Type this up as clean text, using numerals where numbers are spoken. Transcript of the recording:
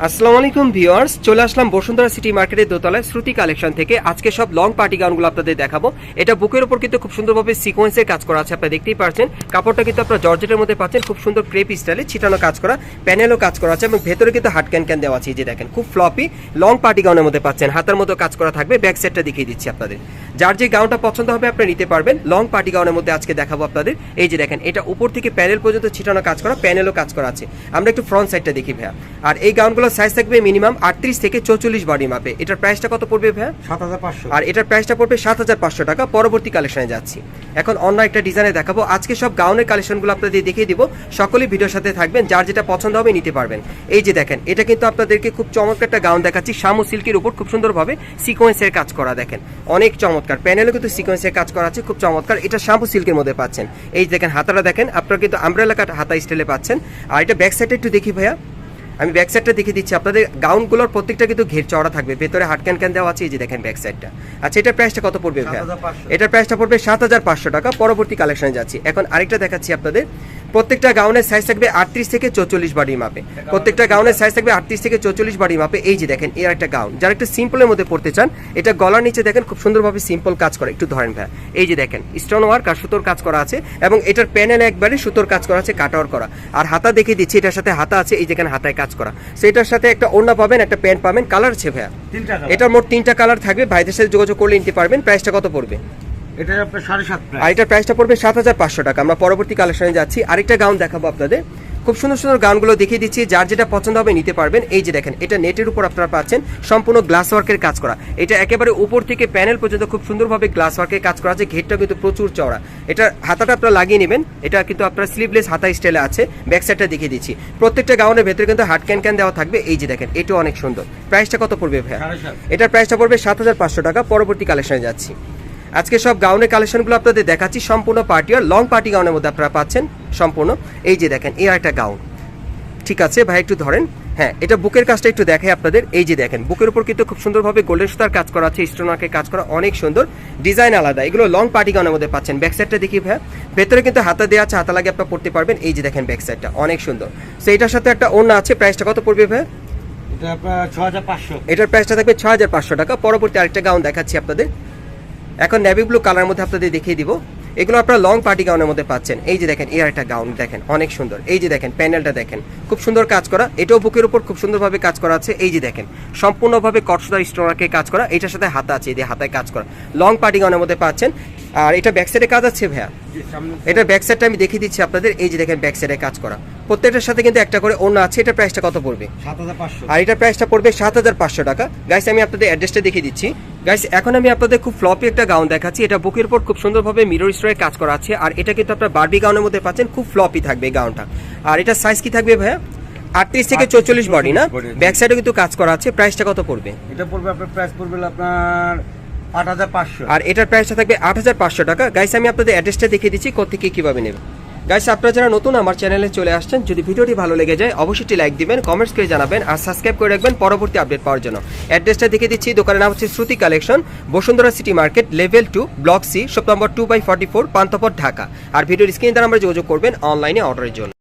আসসালামু আলাইকুম ভিউয়ার্স, চলে আসলাম বসুন্ধরা সিটি মার্কেটের দোতলায় শ্রুতি কালেকশন থেকে। আজকে সব লং পার্টি গাউনগুলো আপনাদের দেখাবো। এটা বুকের উপর কিন্তু খুব সুন্দরভাবে সিকোয়েন্সের কাজ করা আছে, আপনারা দেখতেই পাচ্ছেন। কাপড়টা কিন্তু আপনারা জর্জেটের মধ্যে পাচ্ছেন, খুব সুন্দর ক্রেপ স্টাইলে ছিটানো কাজ করা, প্যানেলও কাজ করা আছে এবং ভেতরে কিন্তু হাট ক্যান দেওয়া আছে। এই যে দেখেন, খুব ফ্লপি লং পার্টি গাউনের মধ্যে পাচ্ছেন, হাতার মতো কাজ করা থাকবে। ব্যাক সাইডটা দেখিয়ে দিচ্ছি আপনাদের, যার যে গাউনটা পছন্দ হবে আপনারা নিতে পারবেন। লং পার্টি গাউনের মধ্যে আজকে দেখাবো আপনাদের। এই যে দেখেন, এটা উপর থেকে প্যানেল পর্যন্ত ছিটানো কাজ করা, প্যানেলও কাজ করা আছে। আমরা একটু ফ্রন্ট সাইডটা দেখি ভাইয়া। আর এই গাউনগুলোর সাইজ থাকবে মিনিমাম 38 থেকে 44 বডি মাপে। এটার প্রাইসটা কত পড়বে ভাইয়া? 7500। আর এটার প্রাইসটা পড়বে 7500 টাকা। পরবর্তী কালেকশনে যাচ্ছি। এখন অন্য একটা ডিজাইনে দেখাবো। আজকে সব গাউনের কালেকশনগুলো আপনাদের দেখিয়ে দিব। সকলেই ভিডিওর সাথে থাকবেন, যার যেটা পছন্দ হবে নিতে পারবেন। এই যে দেখেন, এটা কিন্তু আপনাদেরকে খুব চমৎকার একটা গাউন দেখাচ্ছি। শামু সিল্কের উপর খুব সুন্দরভাবে সিকোয়েন্সের কাজ করা, দেখেন অনেক চমৎকার। প্যানেলও কিন্তু সিকোয়েন্সের কাজ করা আছে, খুব চমৎকার। এটা শামু সিল্কের মধ্যে পাচ্ছেন। এই দেখেন, হাতাটা দেখেন, আপনারা কিন্তু আমব্রেলা কাট হাতা স্টাইলে পাচ্ছেন। আর এটা ব্যাক সাইডটা একটু দেখি ভাইয়া, আমি ব্যাক সাইডটা দেখিয়ে দিচ্ছি আপনাদের। গাউনগুলোর প্রত্যেকটা কিন্তু ঘের চওড়া থাকবে, ভেতরে হাট ক্যান দেওয়া আছে। এই যে দেখেন ব্যাক সাইডটা। আচ্ছা, এটার প্রাইসটা কত পড়বে ভাইয়া? এটার প্রাইসটা পড়বে 7500 টাকা। পরবর্তী কালেকশনে যাচ্ছি। এখন আরেকটা দেখাচ্ছি আপনাদের। প্রত্যেকটা গাউনের সাইজ থাকবে 38 থেকে 44 বডি মাপে। প্রত্যেকটা গাউনের সাইজ থাকবে 38 থেকে 44 বডি মাপে। এই যে দেখেন, এর একটা গাউন, যারা একটু সিম্পলের মধ্যে পড়তে চান, এটা গলার নিচে দেখেন খুব সুন্দরভাবে সিম্পল কাজ করে। একটু ধরেন ভাইয়া, এই যে দেখেন স্টোন ওয়ার্ক আর সুতোর কাজ করা আছে এবং এটার প্যানেল একবারে সুতোর কাজ করা আছে, কাটাওয়ার করা। আর হাতা দেখিয়ে দিচ্ছি, এটার সাথে হাতা আছে, এই যেখানে হাতায় কাজ করা। সেটার সাথে একটা ওড়না পাবেন, একটা প্যান্ট পাবেন। কালার আছে ভাইয়া এটার মোট 3টা কালার থাকবে। ভাইদের সাথে যোগাযোগ করলে নিতে পারবেন। প্রাইসটা কত পড়বে? এটা আপনার 7.5 আর এটার প্রাইসটা পড়বে 7500 টাকা। আমরা পরবর্তী কালেকশনে যাচ্ছি। আরেকটা গাউন দেখাবো আপনাদের। খুব সুন্দর সুন্দর গাউনগুলো দেখিয়ে দিচ্ছি, যার যেটা পছন্দ হবে নিতে পারবেন। এই যে দেখেন, এটা নেটের উপর আপনারা পাচ্ছেন, সম্পূর্ণ গ্লাস ওয়ার্কের কাজ করা। এটা একেবারে উপর থেকে প্যানেল পর্যন্ত খুব সুন্দরভাবে গ্লাস ওয়ার্কের কাজ করা আছে। ঘেরটা কিন্তু প্রচুর চওড়া। এটা হাতাটা আপনারা লাগিয়ে নেবেন। এটা কিন্তু আপনার স্লিভলেস হাতা স্টাইলে আছে। ব্যাক সাইডটা দেখিয়ে দিচ্ছি। প্রত্যেকটা গাউনের ভেতরে কিন্তু হাট ক্যান দেওয়া থাকবে। এই যে দেখেন, এটাও অনেক সুন্দর। প্রাইসটা কত পড়বে ভাইয়া? এটার প্রাইসটা পড়বে 7500 টাকা। পরবর্তী কালেকশনে যাচ্ছি। আজকে সব গাউনের কালেকশনগুলো আপনাদের দেখাচ্ছি, সম্পূর্ণ পার্টি আর লং পার্টি গাউনের মধ্যে আপনারা পাচ্ছেন সম্পূর্ণ। এই যে দেখেন, এই একটা গাউন, ঠিক আছে ভাই একটু ধরেন। হ্যাঁ, এটা বুকের কাজটা একটু দেখাই আপনাদের। এই যে দেখেন, বুকের উপর কিন্তু খুব সুন্দরভাবে গোল্ডেন সুতার কাজ করা আছে, স্টোন ওয়ার্কের কাজ করা, অনেক সুন্দর ডিজাইন আলাদা। এগুলো লং পার্টি গাউনের মধ্যে পাচ্ছেন। ব্যাক সাইডটা দেখি ভাই, ভেতরে কিন্তু হাতা দেওয়া আছে, হাতা লাগে আপনারা পড়তে পারবেন। এই যে দেখেন ব্যাক সাইডটা অনেক সুন্দর। সো এটার সাথে একটা ওড়না আছে। প্রাইসটা কত পড়বে ভাই? এটা আপনার 6500। এটার প্রাইসটা থাকবে 6500 টাকা। পরবর্তী আরেকটা গাউন দেখাচ্ছি আপনাদের। এখন নেভি ব্লু কালার মধ্যে আপনাদের দেখিয়ে দিব। এগুলো আপনারা লং পার্টি গাউনের মধ্যে পাচ্ছেন। এই যে দেখেন, এর একটা গাউন দেখেন অনেক সুন্দর। এই যে দেখেন, প্যানেলটা দেখেন খুব সুন্দর কাজ করা। এটাও বুকের উপর খুব সুন্দরভাবে কাজ করা আছে। এই যে দেখেন, সম্পূর্ণভাবে কটসুতার স্টোনারকে কাজ করা। এটার সাথে হাতা আছে, এই যে হাতায় কাজ করা, লং পার্টি গাউনের মধ্যে পাচ্ছেন। আর এটা ব্যাক সাইডে কাজ আছে ভাইয়া। এটা ব্যাক সাইডটা আমি দেখিয়ে দিচ্ছি আপনাদের। এই যে দেখেন, ব্যাক সাইডে কাজ করা, প্রত্যেকটার সাথে কিন্তু একটা করে ওড়না আছে। এটার প্রাইসটা কত পড়বে? 7500। আর এটার প্রাইসটা পড়বে 7500 টাকা। গাইস, আমি আপনাদের অ্যাড্রেসটা দেখিয়ে দিচ্ছি। গাইস, এখন আমি আপনাদের খুব ফ্লপি একটা গাউন দেখাচ্ছি। এটা বুকের উপর খুব সুন্দরভাবে মিরর স্টোনের কাজ করা আছে। আর এটা কিন্তু আপনার বারবি গাউনের মধ্যে পাচ্ছেন। খুব ফ্লপি থাকবে এই গাউনটা। আর এটা সাইজ কি থাকবে ভাইয়া? 38 থেকে 44 বডি না? ব্যাক সাইডে কিন্তু কাজ করা আছে। প্রাইসটা কত পড়বে? এটা পড়বে আপনার প্রাইস পড়বে আপনার 8500। আর এটার প্রাইসটা থাকবে 8500 টাকা। গাইস, আমি আপনাদের অ্যাড্রেসটা দেখিয়ে দিচ্ছি কোত্থেকে কিভাবে নেবেন। গাইস, আপনারা যারা নতুন আমার চ্যানেলে চলে আসছেন, যদি ভিডিওটি ভালো লেগে যায় অবশ্যই লাইক দিবেন, কমেন্টস করে জানাবেন আর সাবস্ক্রাইব করে রাখবেন পরবর্তী আপডেট পাওয়ার জন্য। অ্যাড্রেসটা দেখিয়ে দিচ্ছি। দোকানের নাম হচ্ছে Shruti collection, Bashundhara city market, level 2, block C, shop number 2/44, Panthapath, Dhaka. আর ভিডিওর স্ক্রিনে দ্বারা আমরা যোগাযোগ করবেন অনলাইনে অর্ডারের জন্য।